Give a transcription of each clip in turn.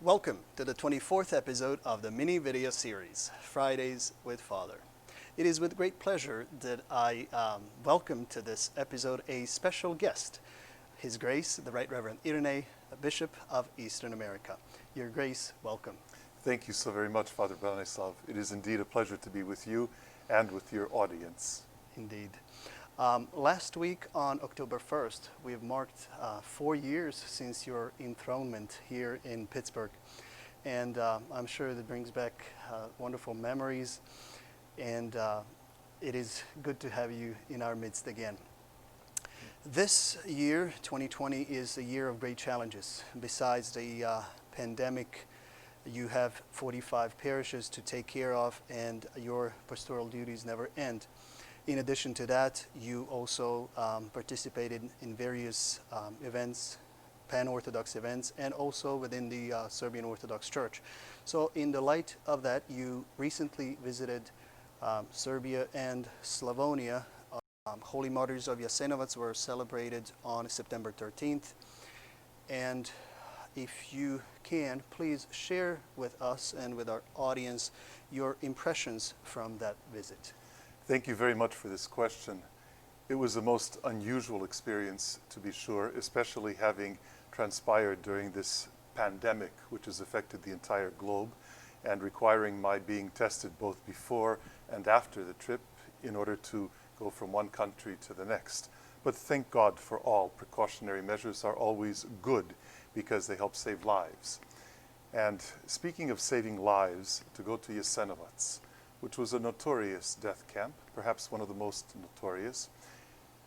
Welcome to the 24th episode of the mini video series, Fridays with Father. It is with great pleasure that I welcome to this episode a special guest, His Grace, the Right Reverend IRINEJ, Bishop of Eastern America. Your Grace, welcome. Thank you so very much, Father Branislav. It is indeed a pleasure to be with you and with your audience. Indeed. Last week on October 1st, we have marked 4 years since your enthronement here in Pittsburgh. And I'm sure that brings back wonderful memories. And it is good to have you in our midst again. This year, 2020, is a year of great challenges. Besides the pandemic, you have 45 parishes to take care of, and your pastoral duties never end. In addition to that, you also participated in various events, pan-Orthodox events, and also within the Serbian Orthodox Church. So in the light of that, you recently visited Serbia and Slavonia. Holy Martyrs of Jasenovac were celebrated on September 13th. And if you can, please share with us and with our audience your impressions from that visit. Thank you very much for this question. It was a most unusual experience, to be sure, especially having transpired during this pandemic, which has affected the entire globe, and requiring my being tested both before and after the trip in order to go from one country to the next. But thank God for all. Precautionary measures are always good because they help save lives. And speaking of saving lives, to go to Jasenovac, which was a notorious death camp, perhaps one of the most notorious,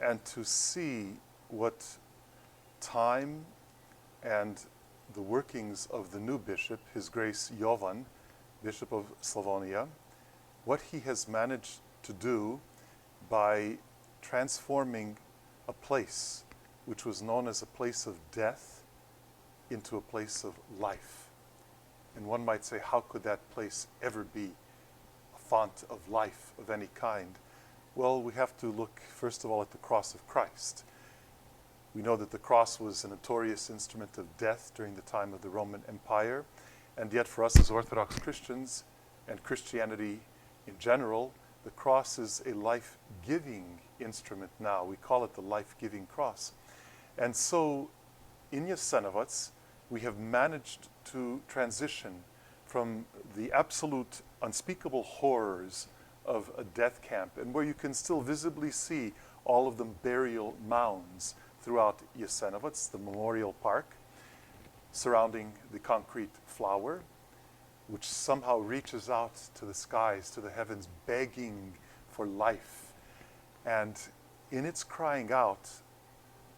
and to see what time and the workings of the new bishop, His Grace Jovan, Bishop of Slavonia, what he has managed to do by transforming a place which was known as a place of death into a place of life. And one might say, how could that place ever be font of life of any kind? Well, we have to look first of all at the cross of Christ. We know that the cross was a notorious instrument of death during the time of the Roman Empire, and yet for us as Orthodox Christians and Christianity in general, the cross is a life-giving instrument now. We call it the life-giving cross. And so in Jasenovac, we have managed to transition from the absolute unspeakable horrors of a death camp, and where you can still visibly see all of the burial mounds throughout Jasenovac, the memorial park, surrounding the concrete flower, which somehow reaches out to the skies, to the heavens, begging for life. And in its crying out,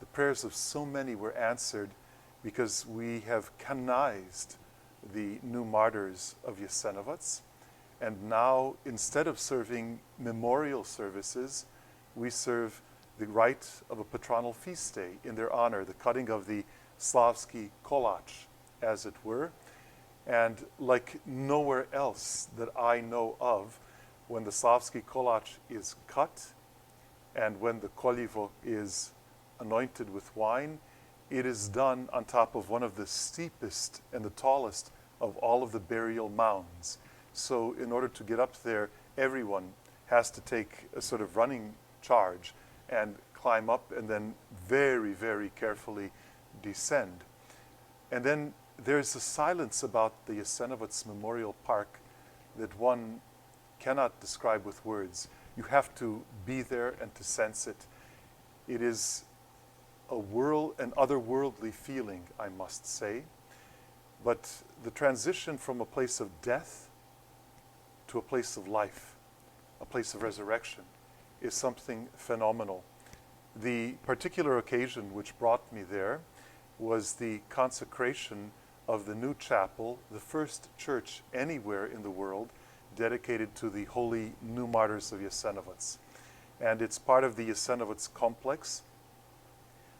the prayers of so many were answered because we have canonized the new martyrs of Jasenovac. And now, instead of serving memorial services, we serve the rite of a patronal feast day in their honor, the cutting of the Slavski kolač, as it were. And like nowhere else that I know of, when the Slavski kolač is cut and when the koljivo is anointed with wine, it is done on top of one of the steepest and the tallest of all of the burial mounds. So in order to get up there, everyone has to take a sort of running charge and climb up and then very, very carefully descend. And then there's a silence about the Jasenovac Memorial Park that one cannot describe with words. You have to be there and to sense it. It is an otherworldly feeling, I must say. But the transition from a place of death to a place of life, a place of resurrection, is something phenomenal. The particular occasion which brought me there was the consecration of the new chapel, the first church anywhere in the world dedicated to the holy new martyrs of Jasenovac. And it's part of the Jasenovac complex.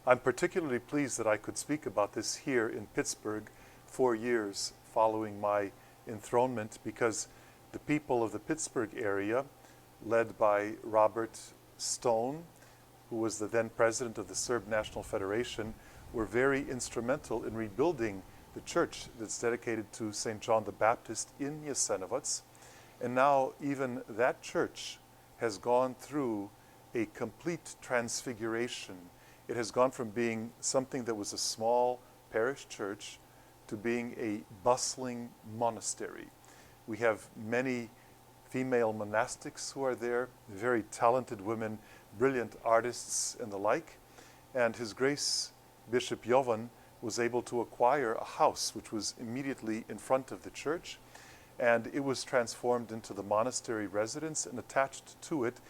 I'm particularly pleased that I could speak about this here in Pittsburgh 4 years following my enthronement, because the people of the Pittsburgh area, led by Robert Stone, who was the then president of the Serb National Federation, were very instrumental in rebuilding the church that's dedicated to St. John the Baptist in Jasenovac. And now even that church has gone through a complete transfiguration. It has gone from being something that was a small parish church to being a bustling monastery. We have many female monastics who are there, very talented women, brilliant artists and the like. And His Grace Bishop Jovan was able to acquire a house which was immediately in front of the church, and it was transformed into the monastery residence, and attached to it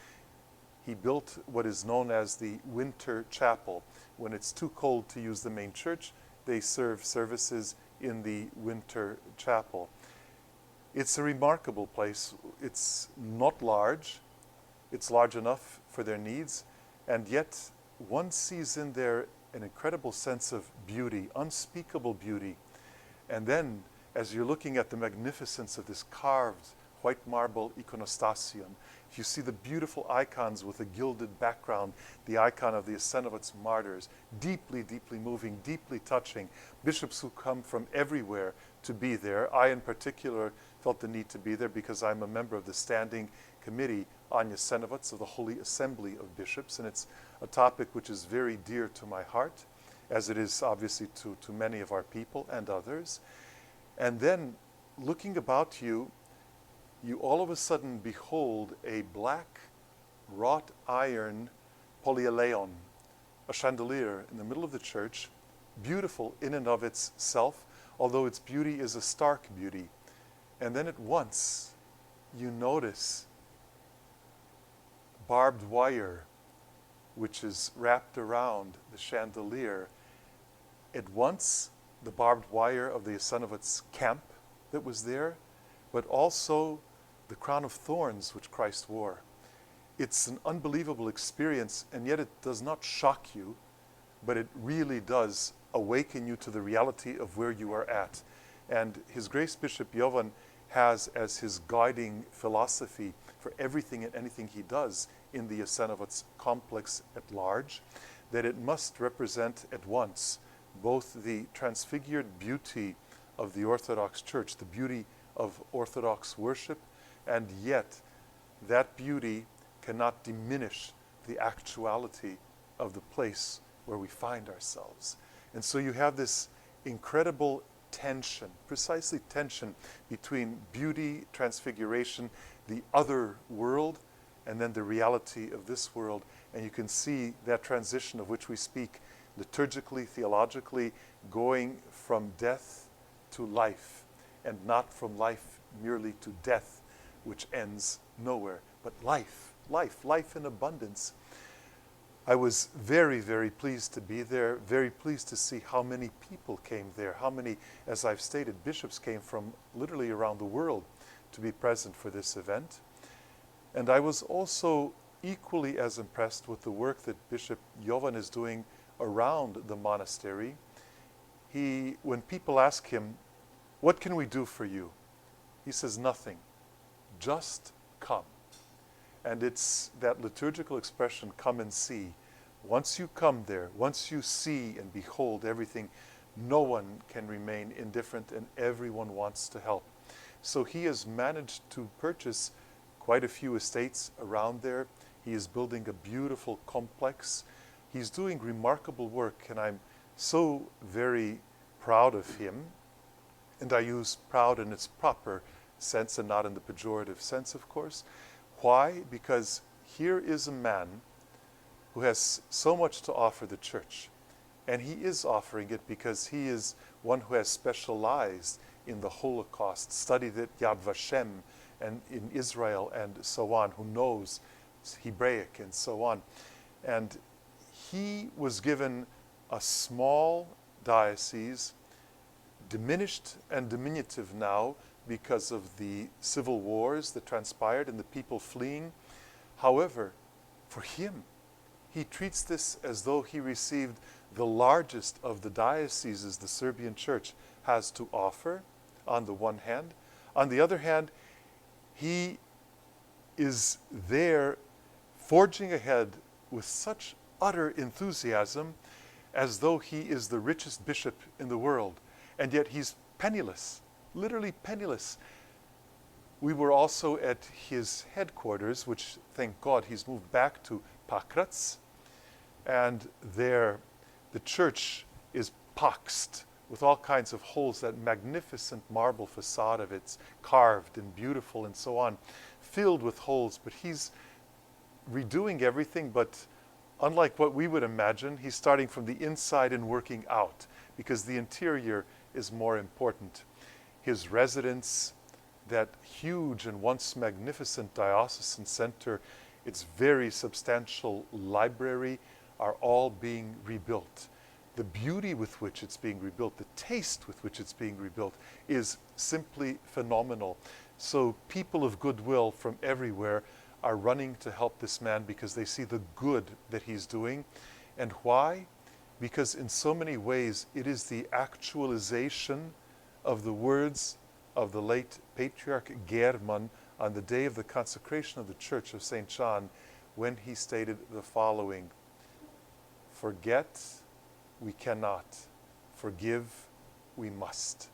he built what is known as the winter chapel. When it's too cold to use the main church, they serve services in the winter chapel. It's a remarkable place. It's not large. It's large enough for their needs, and yet one sees in there an incredible sense of beauty, unspeakable beauty. And then, as you're looking at the magnificence of this carved white marble iconostasion, you see the beautiful icons with a gilded background, the icon of the Jasenovac martyrs, deeply, deeply moving, deeply touching. Bishops who come from everywhere to be there. I, in particular, felt the need to be there because I'm a member of the Standing Committee on Jasenovac of the Holy Assembly of Bishops, and it's a topic which is very dear to my heart, as it is obviously to many of our people and others. And then, looking about you, you all of a sudden behold a black wrought iron polyaleon, a chandelier in the middle of the church, beautiful in and of itself, although its beauty is a stark beauty. And then at once you notice barbed wire which is wrapped around the chandelier. At once the barbed wire of the Jasenovac camp that was there, but also the crown of thorns which Christ wore. It's an unbelievable experience, and yet it does not shock you, but it really does awaken you to the reality of where you are at. And His Grace Bishop Jovan has as his guiding philosophy for everything and anything he does in the Jasenovac complex at large, that it must represent at once both the transfigured beauty of the Orthodox Church, the beauty of Orthodox worship, and yet that beauty cannot diminish the actuality of the place where we find ourselves. And so you have this incredible tension, precisely tension between beauty, transfiguration, the other world, and then the reality of this world. And you can see that transition of which we speak liturgically, theologically, going from death to life, and not from life merely to death, which ends nowhere, but life, life, life in abundance. I was very, very pleased to be there, very pleased to see how many people came there, how many, as I've stated, bishops came from literally around the world to be present for this event. And I was also equally as impressed with the work that Bishop Jovan is doing around the monastery. When people ask him, "What can we do for you?" he says, "Nothing, just come." And it's that liturgical expression, "come and see." Once you come there, once you see and behold everything, no one can remain indifferent, and everyone wants to help. So he has managed to purchase quite a few estates around there. He is building a beautiful complex. He's doing remarkable work, and I'm so very proud of him. And I use proud in its proper sense and not in the pejorative sense, of course. Why? Because here is a man who has so much to offer the church, and he is offering it because he is one who has specialized in the Holocaust, studied at Yad Vashem and in Israel and so on, who knows Hebraic and so on. And he was given a small diocese, diminished and diminutive now because of the civil wars that transpired and the people fleeing. However, for him, he treats this as though he received the largest of the dioceses the Serbian church has to offer, on the one hand. On the other hand, he is there forging ahead with such utter enthusiasm as though he is the richest bishop in the world. and yet he's penniless, literally penniless. We were also at his headquarters, which, thank God, he's moved back to Pakrac, and there the church is poxed with all kinds of holes. That magnificent marble facade of it's carved and beautiful and so on, filled with holes. But he's redoing everything, but unlike what we would imagine, he's starting from the inside and working out, because the interior is more important. His residence, that huge and once magnificent diocesan center, its very substantial library, are all being rebuilt. The beauty with which it's being rebuilt, the taste with which it's being rebuilt, is simply phenomenal. So people of goodwill from everywhere are running to help this man because they see the good that he's doing. And why? Because in so many ways it is the actualization of the words of the late Patriarch German on the day of the consecration of the Church of St. John, when he stated the following: forget we cannot, forgive we must.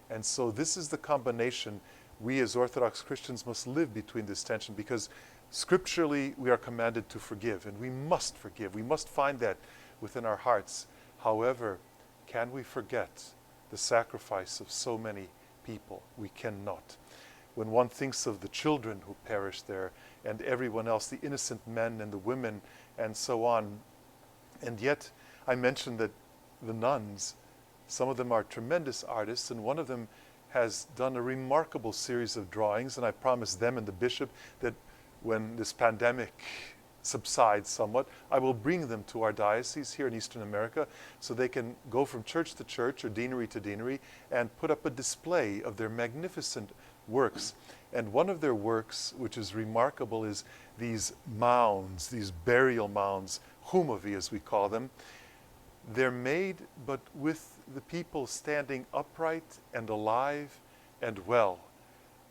And so this is the combination we as Orthodox Christians must live between this tension, because scripturally we are commanded to forgive, and we must forgive. We must find that within our hearts. However, can we forget the sacrifice of so many people? We cannot. When one thinks of the children who perished there and everyone else, the innocent men and the women and so on. And yet, I mentioned that the nuns, some of them are tremendous artists, and one of them has done a remarkable series of drawings, and I promised them and the bishop that when this pandemic subsides somewhat, I will bring them to our diocese here in Eastern America so they can go from church to church or deanery to deanery and put up a display of their magnificent works. And one of their works, which is remarkable, is these mounds, these burial mounds, humovi as we call them. They're made, but with the people standing upright and alive and well.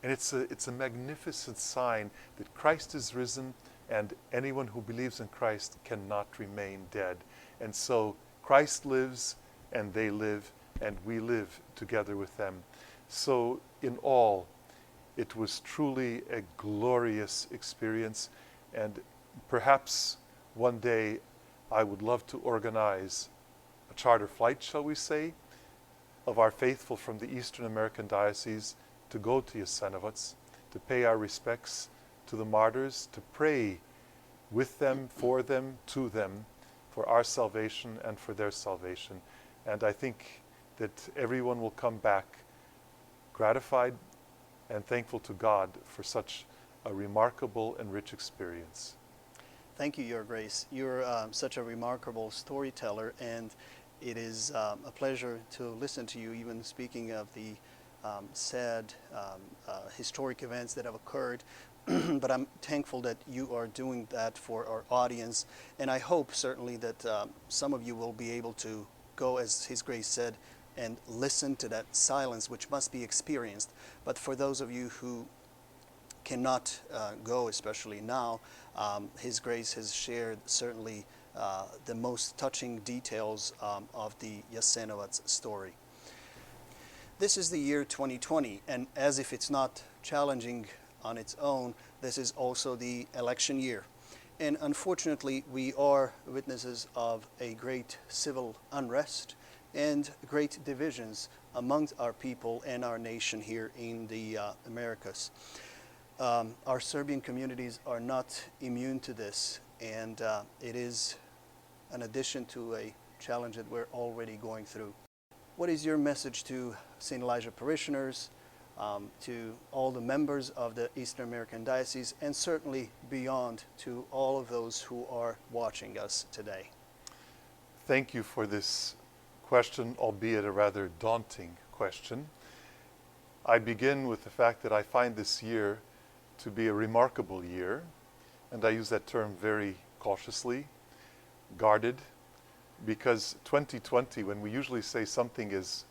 And it's a magnificent sign that Christ is risen, and anyone who believes in Christ cannot remain dead. And so Christ lives, and they live, and we live together with them. So in all, it was truly a glorious experience, and perhaps one day I would love to organize a charter flight, shall we say, of our faithful from the Eastern American diocese to go to Jasenovac, to pay our respects to the martyrs, to pray with them, to them, for our salvation and for their salvation. And I think that everyone will come back gratified and thankful to God for such a remarkable and rich experience. Thank you, Your Grace. You're such a remarkable storyteller, and it is a pleasure to listen to you, even speaking of the sad historic events that have occurred. But I'm thankful that you are doing that for our audience, and I hope certainly that some of you will be able to go, as His Grace said, and listen to that silence which must be experienced. But for those of you who cannot go, especially now, His Grace has shared certainly the most touching details of the Jasenovac story. This is the year 2020, and as if it's not challenging on its own, this is also the election year. And unfortunately, we are witnesses of a great civil unrest and great divisions amongst our people and our nation here in the Americas. Our Serbian communities are not immune to this, and it is an addition to a challenge that we're already going through. What is your message to St. Elijah parishioners, to all the members of the Eastern American Diocese, and certainly beyond to all of those who are watching us today? Thank you for this question, albeit a rather daunting question. I begin with the fact that I find this year to be a remarkable year, and I use that term very cautiously, guarded, because 2020, when we usually say something is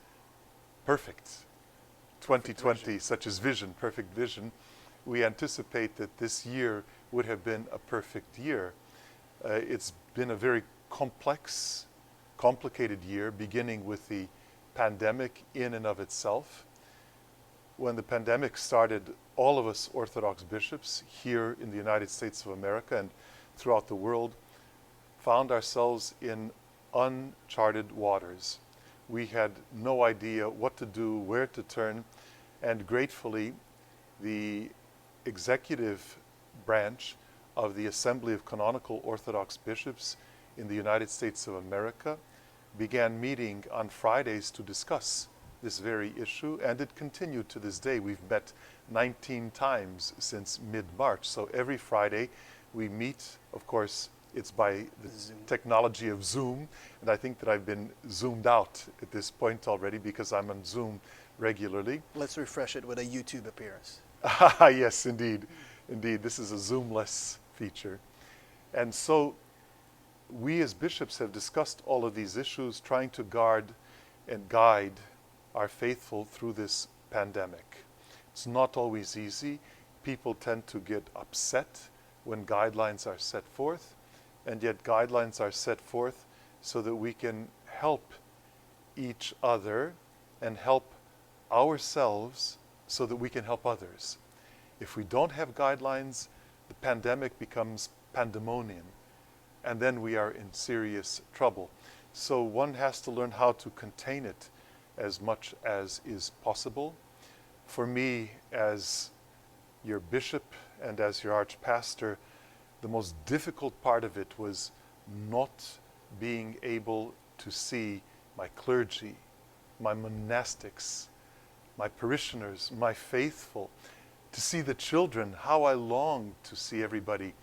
perfect, 2020, such as vision, perfect vision, we anticipate that this year would have been a perfect year. It's been a very complex, complicated year, beginning with the pandemic in and of itself. When the pandemic started, all of us Orthodox bishops here in the United States of America and throughout the world found ourselves in uncharted waters. We had no idea what to do, where to turn, and gratefully, the executive branch of the Assembly of Canonical Orthodox Bishops in the United States of America began meeting on Fridays to discuss this very issue, and it continued to this day. We've met 19 times since mid-March, so every Friday we meet. Of course, it's by the technology of Zoom, and I think that I've been zoomed out at this point already because I'm on Zoom regularly. Let's refresh it with a YouTube appearance. Yes, indeed. Indeed, this is a Zoom-less feature. And so we as bishops have discussed all of these issues, trying to guard and guide our faithful through this pandemic. It's not always easy. People tend to get upset when guidelines are set forth, and yet guidelines are set forth so that we can help each other and help ourselves so that we can help others. If we don't have guidelines, the pandemic becomes pandemonium, and then we are in serious trouble. So one has to learn how to contain it as much as is possible. For me, as your bishop and as your archpastor, the most difficult part of it was not being able to see my clergy, my monastics, my parishioners, my faithful, to see the children, how I longed to see everybody.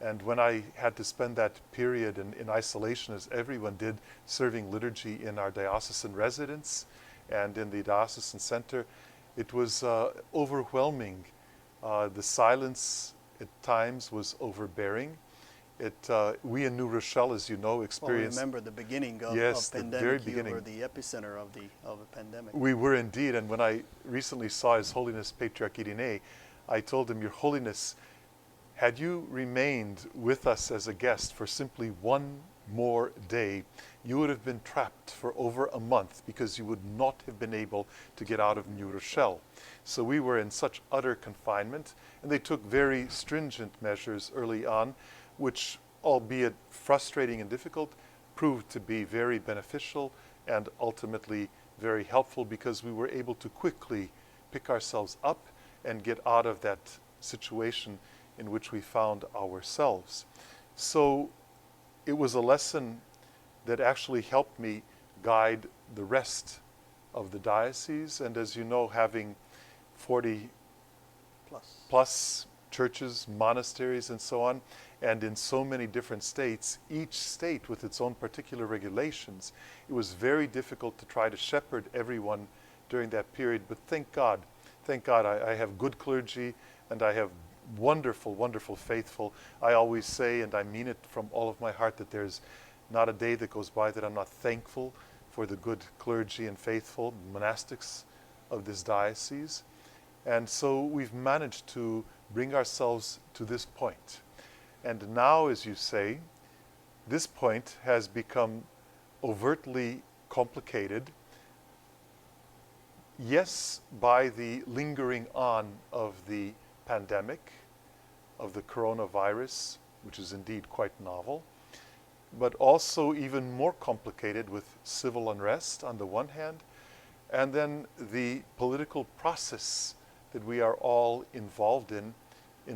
And when I had to spend that period in isolation, as everyone did, serving liturgy in our diocesan residence and in the diocesan center, it was overwhelming. The silence at times was overbearing. We in New Rochelle, as you know, experienced... Well, remember the beginning of, yes, of pandemic, the very beginning. You were the epicenter of the pandemic. We were indeed, and when I recently saw His Holiness Patriarch IRINEJ, I told him, Your Holiness, had you remained with us as a guest for simply one more day, you would have been trapped for over a month because you would not have been able to get out of New Rochelle. So we were in such utter confinement, and they took very stringent measures early on, which, albeit frustrating and difficult, proved to be very beneficial and ultimately very helpful because we were able to quickly pick ourselves up and get out of that situation in which we found ourselves. So it was a lesson that actually helped me guide the rest of the diocese. And as you know, having 40 plus churches, monasteries, and so on, and in so many different states, each state with its own particular regulations, it was very difficult to try to shepherd everyone during that period. But thank God, I have good clergy, and I have wonderful, wonderful faithful. I always say, and I mean it from all of my heart, that there's not a day that goes by that I'm not thankful for the good clergy and faithful monastics of this diocese. And so we've managed to bring ourselves to this point. And now, as you say, this point has become overtly complicated, yes, by the lingering on of the pandemic, of the coronavirus, which is indeed quite novel, but also even more complicated with civil unrest on the one hand, and then the political process that we are all involved in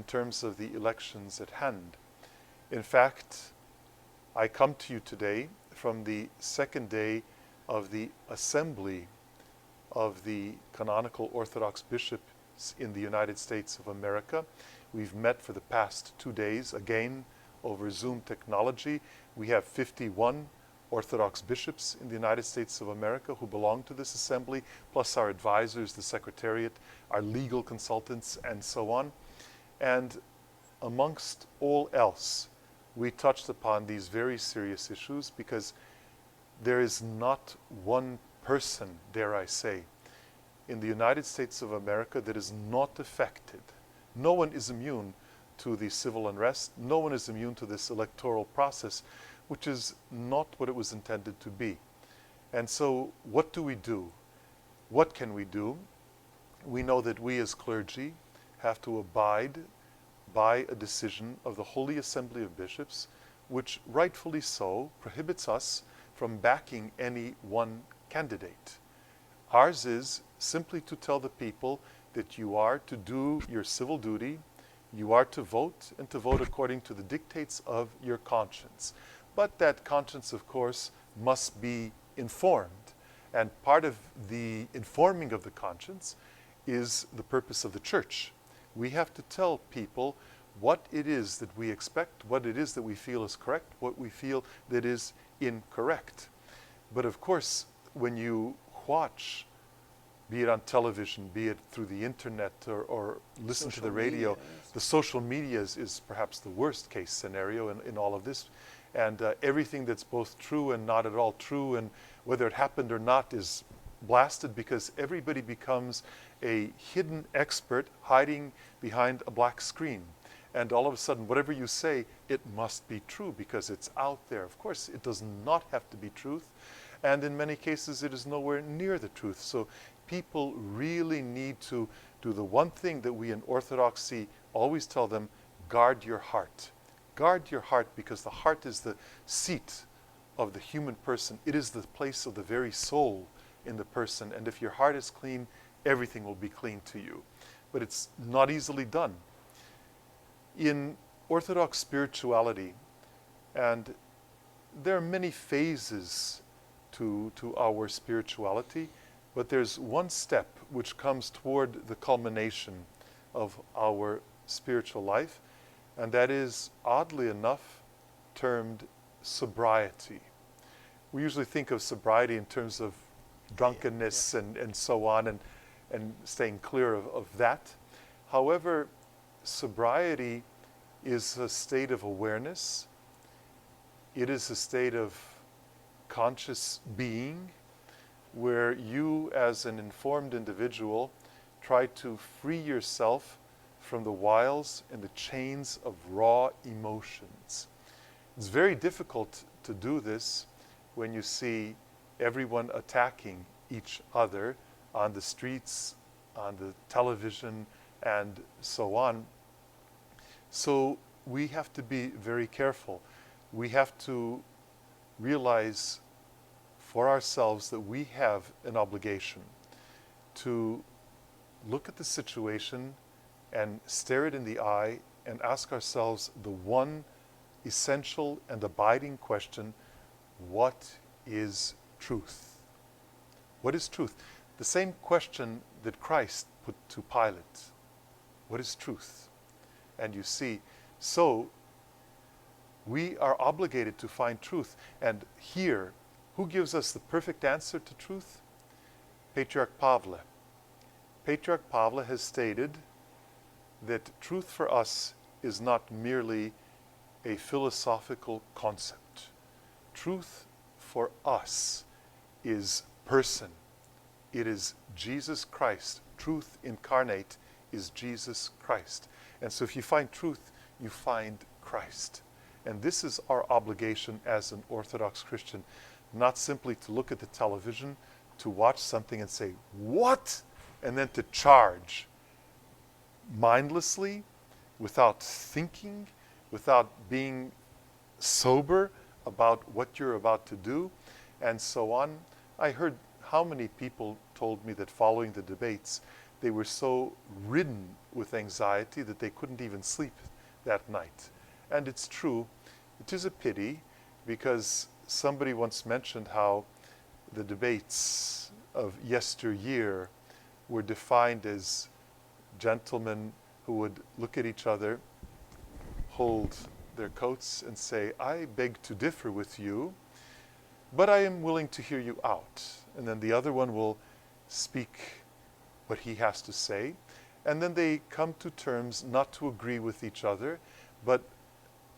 terms of the elections at hand. In fact, I come to you today from the second day of the Assembly of the Canonical Orthodox Bishops in the United States of America. We've met for the past 2 days, again, over Zoom technology. We have 51 Orthodox bishops in the United States of America who belong to this assembly, plus our advisors, the Secretariat, our legal consultants, and so on. And amongst all else, we touched upon these very serious issues because there is not one person, dare I say, in the United States of America that is not affected. No one is immune to the civil unrest. No one is immune to this electoral process, which is not what it was intended to be. And so what do we do? What can we do? We know that we as clergy have to abide by a decision of the Holy Assembly of Bishops, which rightfully so prohibits us from backing any one candidate. Ours is simply to tell the people that you are to do your civil duty, you are to vote, and to vote according to the dictates of your conscience. But that conscience, of course, must be informed. And part of the informing of the conscience is the purpose of the church. We have to tell people what it is that we expect, what it is that we feel is correct, what we feel that is incorrect. But of course, when you watch, be it on television, be it through the internet, or listen to the radio, the social media is perhaps the worst case scenario in all of this. And everything that's both true and not at all true, and whether it happened or not, is blasted because everybody becomes a hidden expert hiding behind a black screen. And all of a sudden, whatever you say, it must be true because it's out there. Of course, it does not have to be truth. And in many cases, it is nowhere near the truth. So people really need to do the one thing that we in Orthodoxy always tell them: guard your heart. Guard your heart, because the heart is the seat of the human person. It is the place of the very soul in the person. And if your heart is clean, everything will be clean to you. But it's not easily done. In Orthodox spirituality, and there are many phases to our spirituality, but there's one step which comes toward the culmination of our spiritual life, and that is, oddly enough, termed sobriety. We usually think of sobriety in terms of drunkenness and so on, and staying clear of that. However, sobriety is a state of awareness. It is a state of conscious being where you, as an informed individual, try to free yourself from the wiles and the chains of raw emotions. It's very difficult to do this when you see everyone attacking each other on the streets, on the television, and so on. So we have to be very careful. We have to realize for ourselves that we have an obligation to look at the situation and stare it in the eye and ask ourselves the one essential and abiding question: what is truth? What is truth? The same question that Christ put to Pilate. What is truth? And you see, so we are obligated to find truth. And here, who gives us the perfect answer to truth? Patriarch Pavle. Patriarch Pavle has stated that truth for us is not merely a philosophical concept. Truth for us is person. It is Jesus Christ. Truth incarnate is Jesus Christ. And so if you find truth, you find Christ. And this is our obligation as an Orthodox Christian, not simply to look at the television, to watch something and say, what? And then to charge mindlessly, without thinking, without being sober about what you're about to do, and so on. I heard how many people told me that following the debates, they were so ridden with anxiety that they couldn't even sleep that night. And it's true. It is a pity, because somebody once mentioned how the debates of yesteryear were defined as gentlemen who would look at each other, hold their coats and say, I beg to differ with you, but I am willing to hear you out. And then the other one will speak what he has to say. And then they come to terms not to agree with each other, but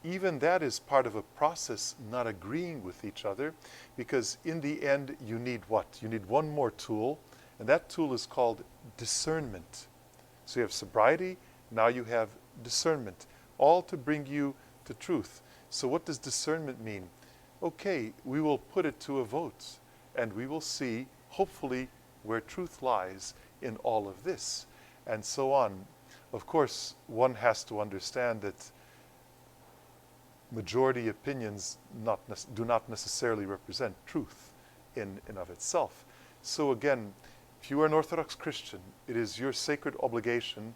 even that is part of a process, not agreeing with each other, because in the end you need what? You need one more tool, and that tool is called discernment. So you have sobriety, now you have discernment, all to bring you to truth. So what does discernment mean? Okay, we will put it to a vote, and we will see, hopefully, where truth lies in all of this, and so on. Of course, one has to understand that majority opinions do not necessarily represent truth in and of itself. So again, if you are an Orthodox Christian, it is your sacred obligation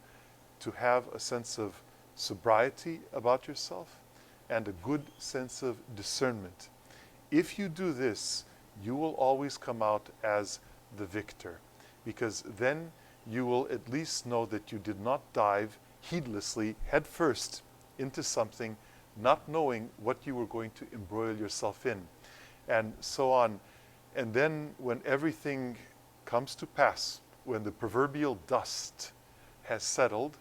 to have a sense of sobriety about yourself and a good sense of discernment. If you do this, you will always come out as the victor, because then you will at least know that you did not dive heedlessly headfirst into something, not knowing what you were going to embroil yourself in, and so on. And then when everything comes to pass, when the proverbial dust has settled,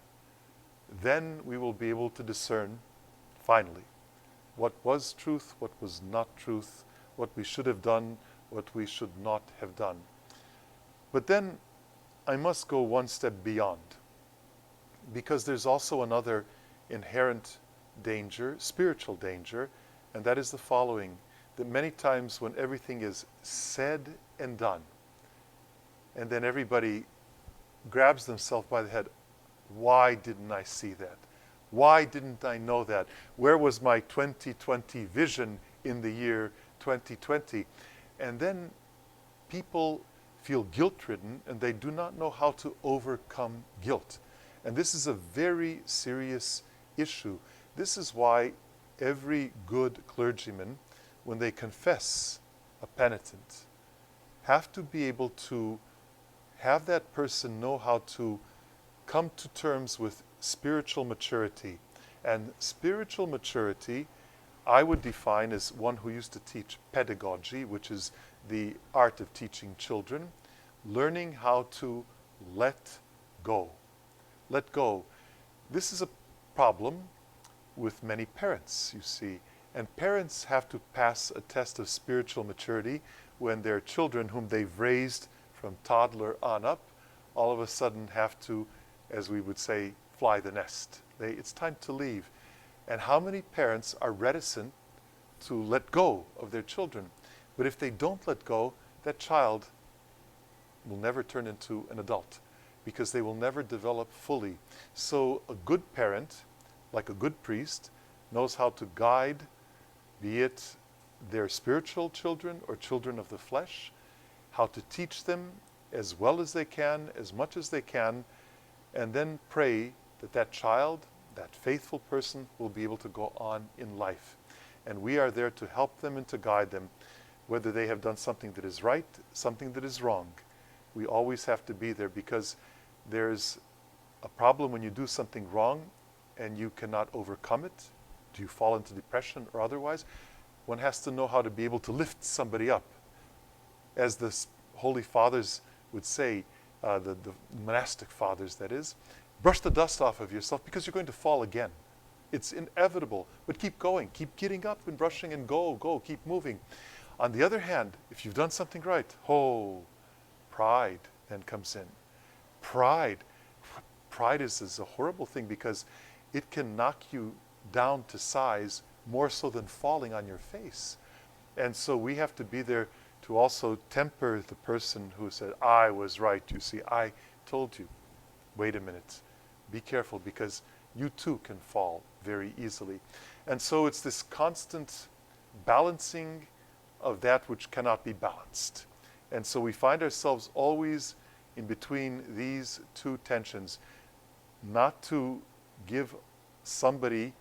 then we will be able to discern, finally, what was truth, what was not truth, what we should have done, what we should not have done. But then I must go one step beyond, because there's also another inherent danger, spiritual danger, and that is the following, that many times when everything is said and done, and then everybody grabs themselves by the head, why didn't I see that? Why didn't I know that? Where was my 2020 vision in the year 2020? And then people feel guilt-ridden, and they do not know how to overcome guilt. And this is a very serious issue. This is why every good clergyman, when they confess a penitent, have to be able to have that person know how to come to terms with spiritual maturity. And spiritual maturity, I would define as one who used to teach pedagogy, which is the art of teaching children, learning how to let go. Let go. This is a problem with many parents, you see. And parents have to pass a test of spiritual maturity when their children, whom they've raised from toddler on up, all of a sudden have to, as we would say, fly the nest. It's time to leave. And how many parents are reticent to let go of their children? But if they don't let go, that child will never turn into an adult, because they will never develop fully. So a good parent, like a good priest, knows how to guide, be it their spiritual children or children of the flesh, how to teach them as well as they can, as much as they can, and then pray that that child, that faithful person, will be able to go on in life. And we are there to help them and to guide them, whether they have done something that is right, something that is wrong. We always have to be there, because there's a problem when you do something wrong and you cannot overcome it. Do you fall into depression or otherwise? One has to know how to be able to lift somebody up. As the Holy Fathers would say, the monastic fathers that is, brush the dust off of yourself, because you're going to fall again. It's inevitable, but keep going, keep getting up and brushing, and go, keep moving. On the other hand, if you've done something right, pride then comes in. Pride is a horrible thing, because it can knock you down to size more so than falling on your face. And so we have to be there to also temper the person who said, I was right, you see, I told you. Wait a minute, be careful, because you too can fall very easily. And so it's this constant balancing of that which cannot be balanced. And so we find ourselves always in between these two tensions, not to give somebody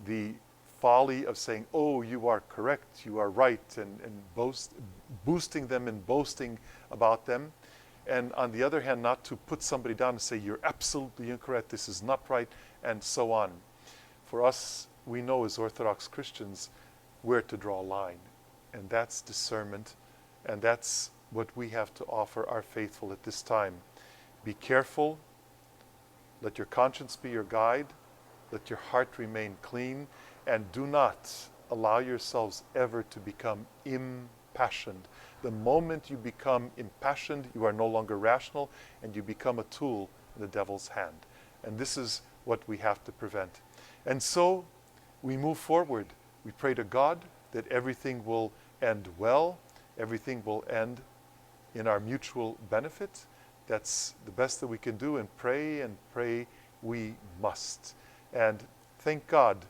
the folly of saying, oh, you are correct, you are right, and boosting them and boasting about them. And on the other hand, not to put somebody down and say, you're absolutely incorrect, this is not right, and so on. For us, we know as Orthodox Christians where to draw a line. And that's discernment, and that's what we have to offer our faithful at this time. Be careful. Let your conscience be your guide. Let your heart remain clean. And do not allow yourselves ever to become impassioned. The moment you become impassioned, you are no longer rational, and you become a tool in the devil's hand. And this is what we have to prevent. And so we move forward. We pray to God that everything will end well, everything will end in our mutual benefit. That's the best that we can do, and pray we must. And thank God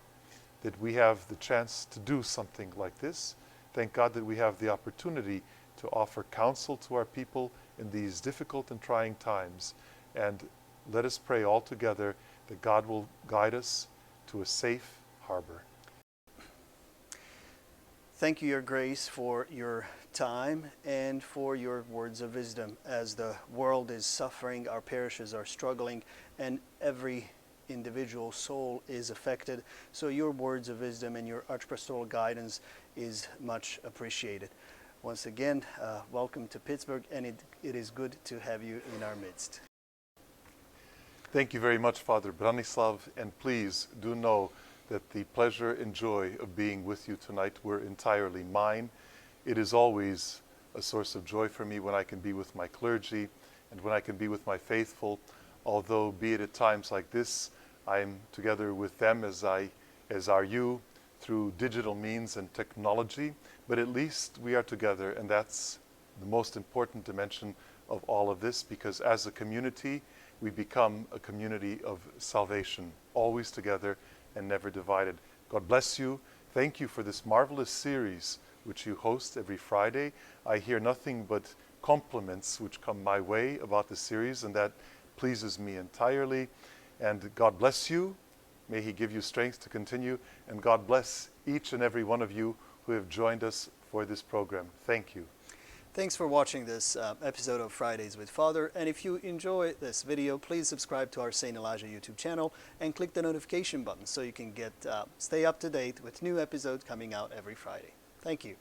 that we have the chance to do something like this. Thank God that we have the opportunity to offer counsel to our people in these difficult and trying times. And let us pray all together that God will guide us to a safe harbor. Thank you, Your Grace, for your time and for your words of wisdom. As the world is suffering, our parishes are struggling, and every individual soul is affected. So your words of wisdom and your archpastoral guidance is much appreciated. Once again, welcome to Pittsburgh, and it is good to have you in our midst. Thank you very much, Father Branislav, and please do know that the pleasure and joy of being with you tonight were entirely mine. It is always a source of joy for me when I can be with my clergy and when I can be with my faithful, although be it at times like this, I am together with them as are you through digital means and technology, but at least we are together, and that's the most important dimension of all of this, because as a community, we become a community of salvation, always together and never divided. God bless you. Thank you for this marvelous series which you host every Friday. I hear nothing but compliments which come my way about the series, and that pleases me entirely. And God bless you. May He give you strength to continue. And God bless each and every one of you who have joined us for this program. Thank you. Thanks for watching this episode of Fridays with Father, and if you enjoy this video, please subscribe to our St. Elijah YouTube channel and click the notification button so you can stay up to date with new episodes coming out every Friday. Thank you.